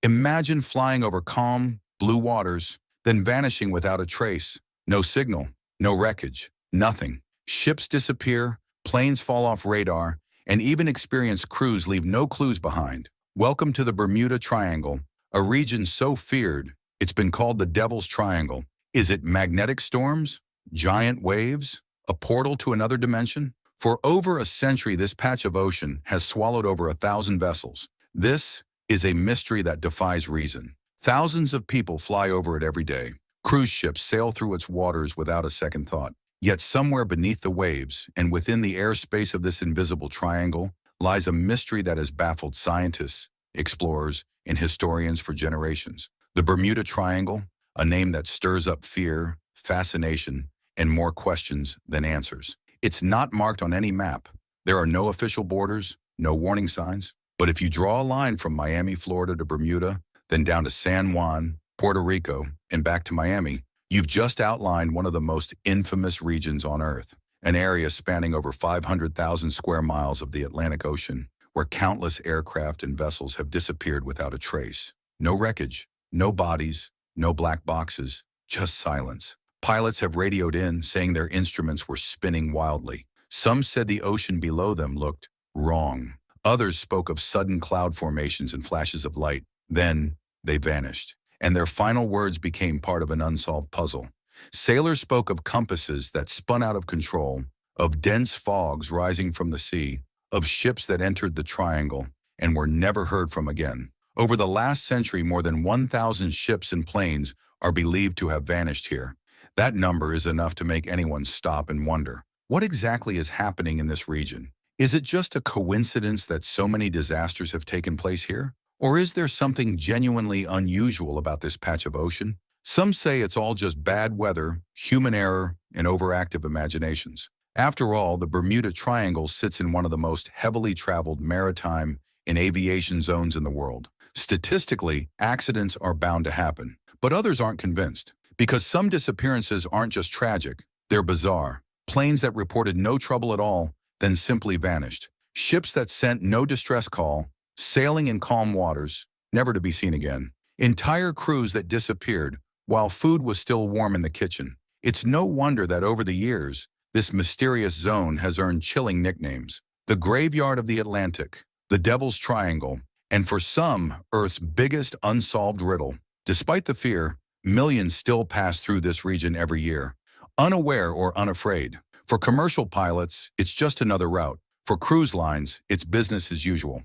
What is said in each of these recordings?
Imagine flying over calm, blue waters, then vanishing without a trace. No signal, no wreckage, nothing. Ships disappear, planes fall off radar, and even experienced crews leave no clues behind. Welcome to the Bermuda Triangle, a region so feared, it's been called the Devil's Triangle. Is it magnetic storms? Giant waves? A portal to another dimension? For over a century, this patch of ocean has swallowed over 1,000 vessels. This is a mystery that defies reason. Thousands of people fly over it every day. Cruise ships sail through its waters without a second thought. Yet somewhere beneath the waves and within the airspace of this invisible triangle lies a mystery that has baffled scientists, explorers, and historians for generations. The Bermuda Triangle, a name that stirs up fear, fascination, and more questions than answers. It's not marked on any map. There are no official borders, no warning signs. But if you draw a line from Miami, Florida to Bermuda, then down to San Juan, Puerto Rico, and back to Miami, you've just outlined one of the most infamous regions on Earth, an area spanning over 500,000 square miles of the Atlantic Ocean, where countless aircraft and vessels have disappeared without a trace. No wreckage, no bodies, no black boxes, just silence. Pilots have radioed in, saying their instruments were spinning wildly. Some said the ocean below them looked wrong. Others spoke of sudden cloud formations and flashes of light. Then they vanished, and their final words became part of an unsolved puzzle. Sailors spoke of compasses that spun out of control, of dense fogs rising from the sea, of ships that entered the triangle and were never heard from again. Over the last century, more than 1,000 ships and planes are believed to have vanished here. That number is enough to make anyone stop and wonder, what exactly is happening in this region? Is it just a coincidence that so many disasters have taken place here? Or is there something genuinely unusual about this patch of ocean? Some say it's all just bad weather, human error, and overactive imaginations. After all, the Bermuda Triangle sits in one of the most heavily traveled maritime and aviation zones in the world. Statistically, accidents are bound to happen, but others aren't convinced. Because some disappearances aren't just tragic, they're bizarre. Planes that reported no trouble at all, then simply vanished. Ships that sent no distress call, sailing in calm waters, never to be seen again. Entire crews that disappeared while food was still warm in the kitchen. It's no wonder that over the years, this mysterious zone has earned chilling nicknames. The graveyard of the Atlantic, the Devil's Triangle, and for some, Earth's biggest unsolved riddle. Despite the fear, millions still pass through this region every year, unaware or unafraid. For commercial pilots, it's just another route. For cruise lines, it's business as usual.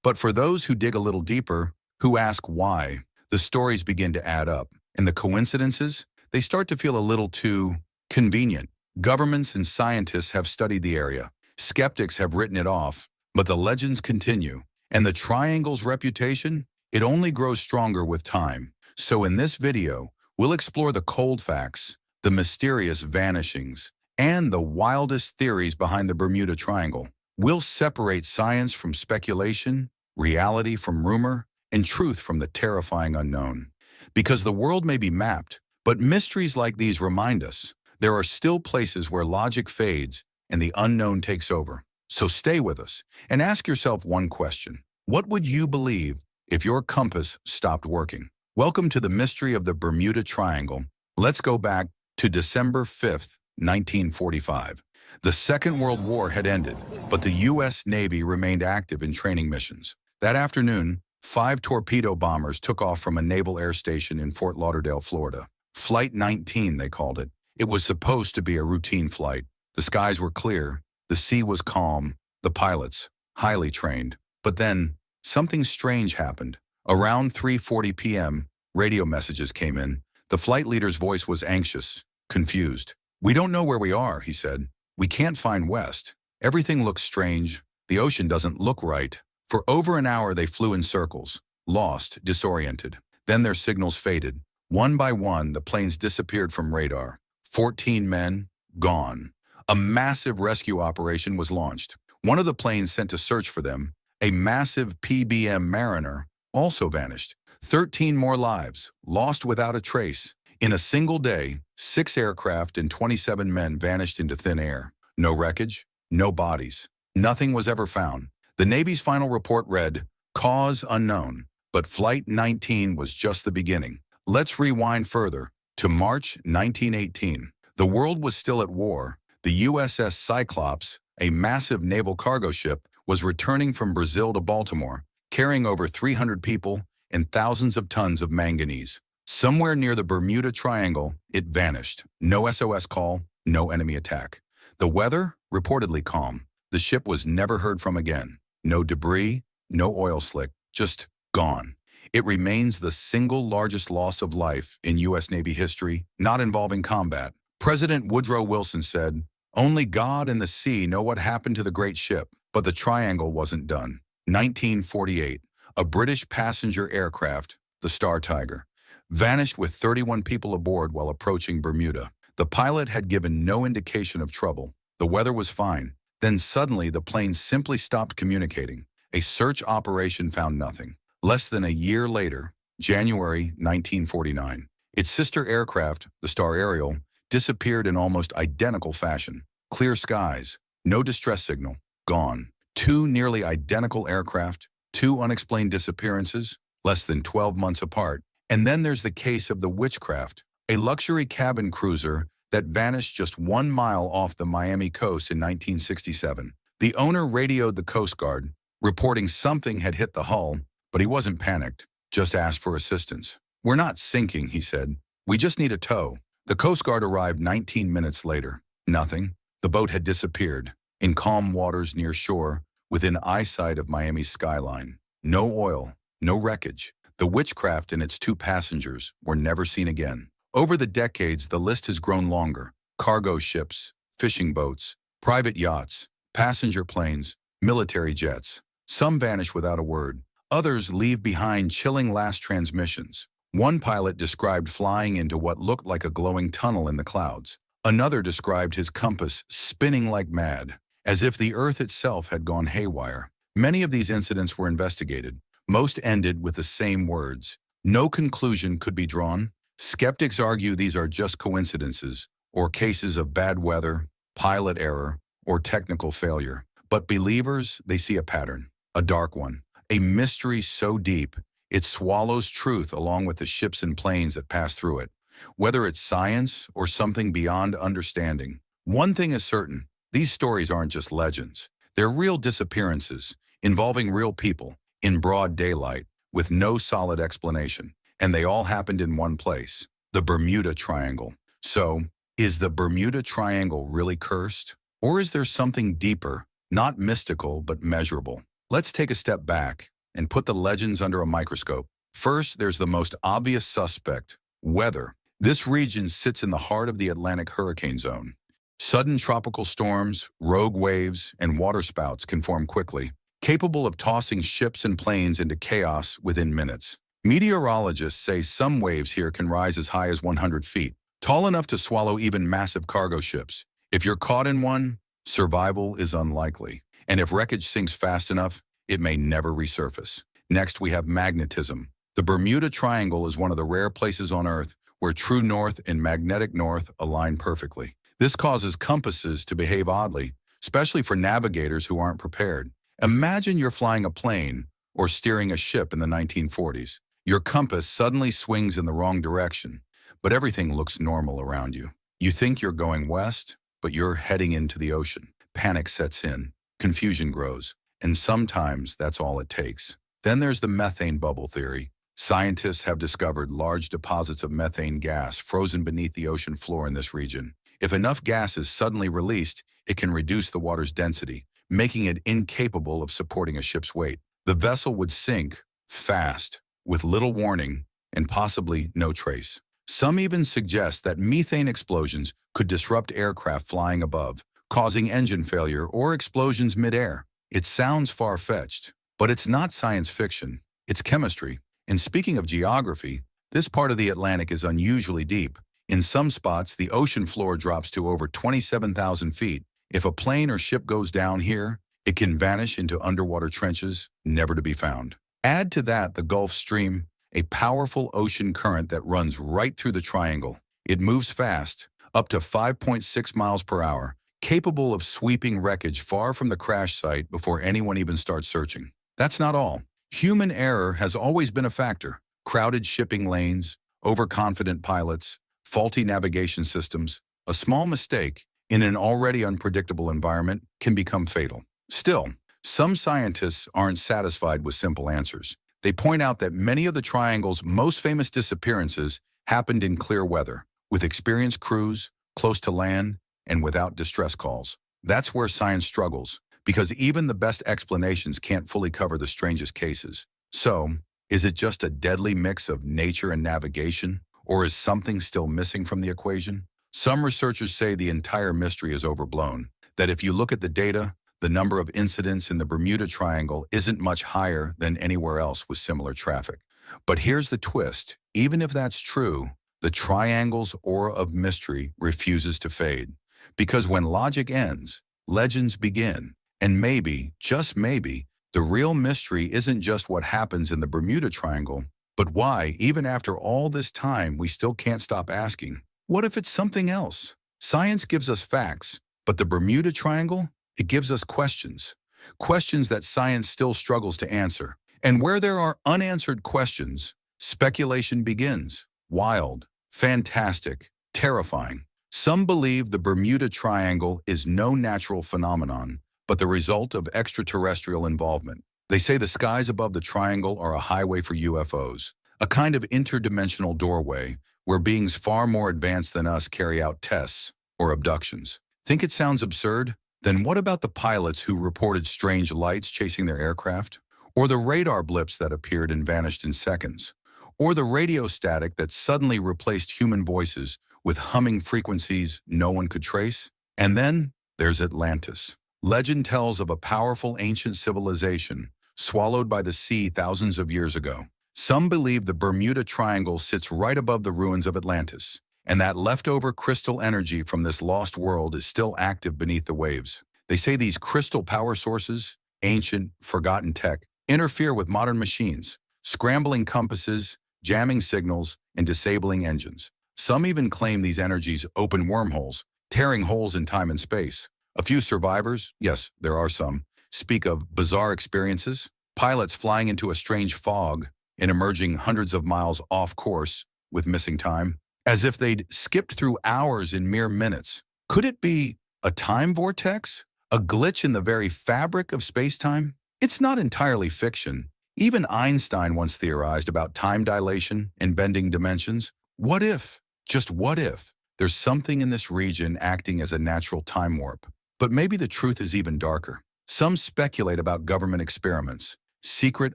But for those who dig a little deeper, who ask why, the stories begin to add up. And the coincidences, they start to feel a little too convenient. Governments and scientists have studied the area. Skeptics have written it off, but the legends continue. And the triangle's reputation, it only grows stronger with time. So in this video, we'll explore the cold facts, the mysterious vanishings, and the wildest theories behind the Bermuda Triangle. We'll separate science from speculation, reality from rumor, and truth from the terrifying unknown. Because the world may be mapped, but mysteries like these remind us there are still places where logic fades and the unknown takes over. So stay with us and ask yourself one question. What would you believe if your compass stopped working? Welcome to the mystery of the Bermuda Triangle. Let's go back to December 5th, 1945. The Second World War had ended, but the U.S. Navy remained active in training missions. That afternoon, 5 torpedo bombers took off from a naval air station in Fort Lauderdale, Florida. Flight 19, they called it. It was supposed to be a routine flight. The skies were clear, the sea was calm, the pilots, highly trained. But then, something strange happened. Around 3:40 p.m., radio messages came in. The flight leader's voice was anxious, confused. "We don't know where we are," he said. "We can't find west. Everything looks strange. The ocean doesn't look right." For over an hour they flew in circles, lost, disoriented. Then their signals faded. One by one, the planes disappeared from radar. 14 men, gone. A massive rescue operation was launched. One of the planes sent to search for them, a massive PBM Mariner, also vanished. 13 more lives, lost without a trace. In a single day, 6 aircraft and 27 men vanished into thin air. No wreckage, no bodies. Nothing was ever found. The Navy's final report read, "Cause unknown," But Flight 19 was just the beginning. Let's rewind further to March 1918. The world was still at war. The USS Cyclops, a massive naval cargo ship, was returning from Brazil to Baltimore, carrying over 300 people and thousands of tons of manganese. Somewhere near the Bermuda Triangle, it vanished. No SOS call, no enemy attack. The weather, reportedly calm. The ship was never heard from again. No debris, no oil slick, just gone. It remains the single largest loss of life in U.S. Navy history, not involving combat. President Woodrow Wilson said, "Only God and the sea know what happened to the great ship." But the Triangle wasn't done. 1948, a British passenger aircraft, the Star Tiger, vanished with 31 people aboard while approaching Bermuda. The pilot had given no indication of trouble. The weather was fine. Then suddenly the plane simply stopped communicating. A search operation found nothing. Less than a year later, January 1949, its sister aircraft, the Star Ariel, disappeared in almost identical fashion. Clear skies, no distress signal, gone. Two nearly identical aircraft, two unexplained disappearances, less than 12 months apart. And then there's the case of the Witchcraft, a luxury cabin cruiser that vanished just 1 mile off the Miami coast in 1967. The owner radioed the Coast Guard, reporting something had hit the hull, but he wasn't panicked, just asked for assistance. "We're not sinking," he said. "We just need a tow." The Coast Guard arrived 19 minutes later. Nothing. The boat had disappeared, in calm waters near shore, within eyesight of Miami's skyline. No oil, no wreckage. The Witchcraft and its 2 passengers were never seen again. Over the decades, the list has grown longer. Cargo ships, fishing boats, private yachts, passenger planes, military jets. Some vanish without a word. Others leave behind chilling last transmissions. One pilot described flying into what looked like a glowing tunnel in the clouds. Another described his compass spinning like mad, as if the Earth itself had gone haywire. Many of these incidents were investigated. Most ended with the same words. No conclusion could be drawn. Skeptics argue these are just coincidences, or cases of bad weather, pilot error, or technical failure. But believers, they see a pattern, a dark one, a mystery so deep, it swallows truth along with the ships and planes that pass through it. Whether it's science or something beyond understanding, one thing is certain, these stories aren't just legends. They're real disappearances, involving real people, in broad daylight, with no solid explanation. And they all happened in one place, the Bermuda Triangle. So, is the Bermuda Triangle really cursed? Or is there something deeper, not mystical but measurable? Let's take a step back and put the legends under a microscope. First, there's the most obvious suspect, weather. This region sits in the heart of the Atlantic hurricane zone. Sudden tropical storms, rogue waves, and waterspouts can form quickly, capable of tossing ships and planes into chaos within minutes. Meteorologists say some waves here can rise as high as 100 feet, tall enough to swallow even massive cargo ships. If you're caught in one, survival is unlikely. And if wreckage sinks fast enough, it may never resurface. Next, we have magnetism. The Bermuda Triangle is one of the rare places on Earth where true north and magnetic north align perfectly. This causes compasses to behave oddly, especially for navigators who aren't prepared. Imagine you're flying a plane or steering a ship in the 1940s. Your compass suddenly swings in the wrong direction, but everything looks normal around you. You think you're going west, but you're heading into the ocean. Panic sets in, confusion grows, and sometimes that's all it takes. Then there's the methane bubble theory. Scientists have discovered large deposits of methane gas frozen beneath the ocean floor in this region. If enough gas is suddenly released, it can reduce the water's density, making it incapable of supporting a ship's weight. The vessel would sink fast, with little warning, and possibly no trace. Some even suggest that methane explosions could disrupt aircraft flying above, causing engine failure or explosions mid-air. It sounds far-fetched, but it's not science fiction. It's chemistry. And speaking of geography, this part of the Atlantic is unusually deep. In some spots, the ocean floor drops to over 27,000 feet. If a plane or ship goes down here, it can vanish into underwater trenches, never to be found. Add to that the Gulf Stream, a powerful ocean current that runs right through the triangle. It moves fast, up to 5.6 miles per hour, capable of sweeping wreckage far from the crash site before anyone even starts searching. That's not all. Human error has always been a factor. Crowded shipping lanes, overconfident pilots, faulty navigation systems. A small mistake in an already unpredictable environment can become fatal. Still, some scientists aren't satisfied with simple answers. They point out that many of the triangle's most famous disappearances happened in clear weather, with experienced crews, close to land, and without distress calls. That's where science struggles, because even the best explanations can't fully cover the strangest cases. So, is it just a deadly mix of nature and navigation, or is something still missing from the equation? Some researchers say the entire mystery is overblown, that if you look at the data, the number of incidents in the Bermuda Triangle isn't much higher than anywhere else with similar traffic. But here's the twist. Even if that's true, the triangle's aura of mystery refuses to fade. Because when logic ends, legends begin. And maybe, just maybe, the real mystery isn't just what happens in the Bermuda Triangle, but why, even after all this time, we still can't stop asking, what if it's something else? Science gives us facts, but the Bermuda Triangle, it gives us questions. Questions that science still struggles to answer. And where there are unanswered questions, speculation begins. Wild, fantastic, terrifying. Some believe the Bermuda Triangle is no natural phenomenon, but the result of extraterrestrial involvement. They say the skies above the triangle are a highway for UFOs, a kind of interdimensional doorway where beings far more advanced than us carry out tests or abductions. Think it sounds absurd? Then what about the pilots who reported strange lights chasing their aircraft? Or the radar blips that appeared and vanished in seconds? Or the radio static that suddenly replaced human voices with humming frequencies no one could trace? And then there's Atlantis. Legend tells of a powerful ancient civilization swallowed by the sea thousands of years ago. Some believe the Bermuda Triangle sits right above the ruins of Atlantis, and that leftover crystal energy from this lost world is still active beneath the waves. They say these crystal power sources, ancient, forgotten tech, interfere with modern machines, scrambling compasses, jamming signals, and disabling engines. Some even claim these energies open wormholes, tearing holes in time and space. A few survivors, yes, there are some, speak of bizarre experiences, pilots flying into a strange fog and emerging hundreds of miles off course with missing time, as if they'd skipped through hours in mere minutes. Could it be a time vortex? A glitch in the very fabric of space-time? It's not entirely fiction. Even Einstein once theorized about time dilation and bending dimensions. What if, just what if, there's something in this region acting as a natural time warp? But maybe the truth is even darker. Some speculate about government experiments, secret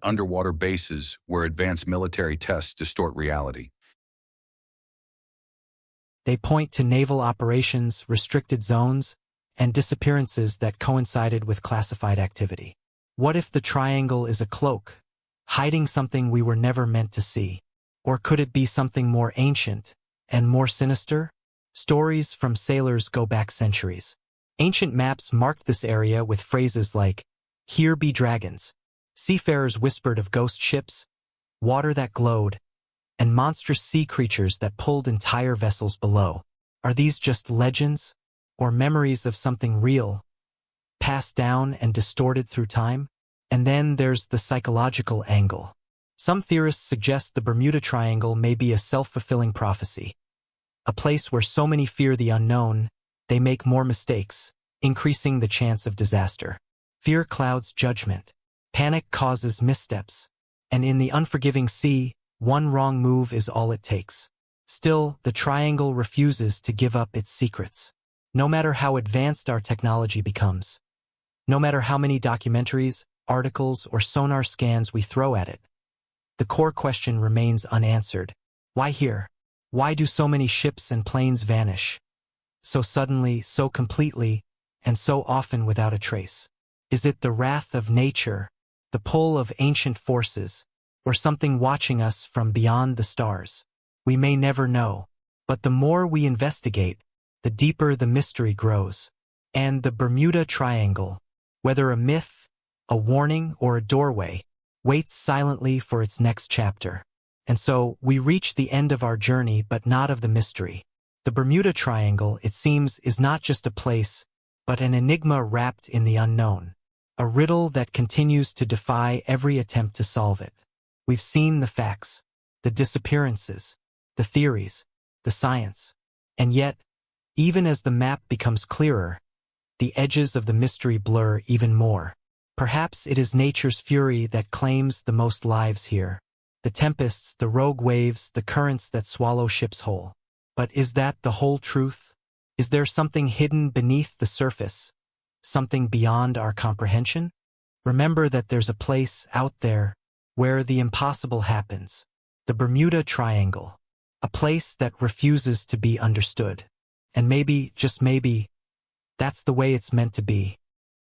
underwater bases where advanced military tests distort reality. They point to naval operations, restricted zones, and disappearances that coincided with classified activity. What if the triangle is a cloak, hiding something we were never meant to see? Or could it be something more ancient and more sinister? Stories from sailors go back centuries. Ancient maps marked this area with phrases like, "Here be dragons." Seafarers whispered of ghost ships, water that glowed, and monstrous sea creatures that pulled entire vessels below. Are these just legends, or memories of something real, passed down and distorted through time? And then there's the psychological angle. Some theorists suggest the Bermuda Triangle may be a self-fulfilling prophecy, a place where so many fear the unknown, they make more mistakes, increasing the chance of disaster. Fear clouds judgment. Panic causes missteps. And in the unforgiving sea, one wrong move is all it takes. Still, the triangle refuses to give up its secrets. No matter how advanced our technology becomes, no matter how many documentaries, articles, or sonar scans we throw at it, the core question remains unanswered. Why here? Why do so many ships and planes vanish? So suddenly, so completely, and so often without a trace. Is it the wrath of nature, the pull of ancient forces, or something watching us from beyond the stars? We may never know, but the more we investigate, the deeper the mystery grows. And the Bermuda Triangle, whether a myth, a warning, or a doorway, waits silently for its next chapter. And so, we reach the end of our journey, but not of the mystery. The Bermuda Triangle, it seems, is not just a place, but an enigma wrapped in the unknown. A riddle that continues to defy every attempt to solve it. We've seen the facts, the disappearances, the theories, the science. And yet, even as the map becomes clearer, the edges of the mystery blur even more. Perhaps it is nature's fury that claims the most lives here. The tempests, the rogue waves, the currents that swallow ships whole. But is that the whole truth? Is there something hidden beneath the surface? Something beyond our comprehension? Remember that there's a place out there where the impossible happens. The Bermuda Triangle. A place that refuses to be understood. And maybe, just maybe, that's the way it's meant to be.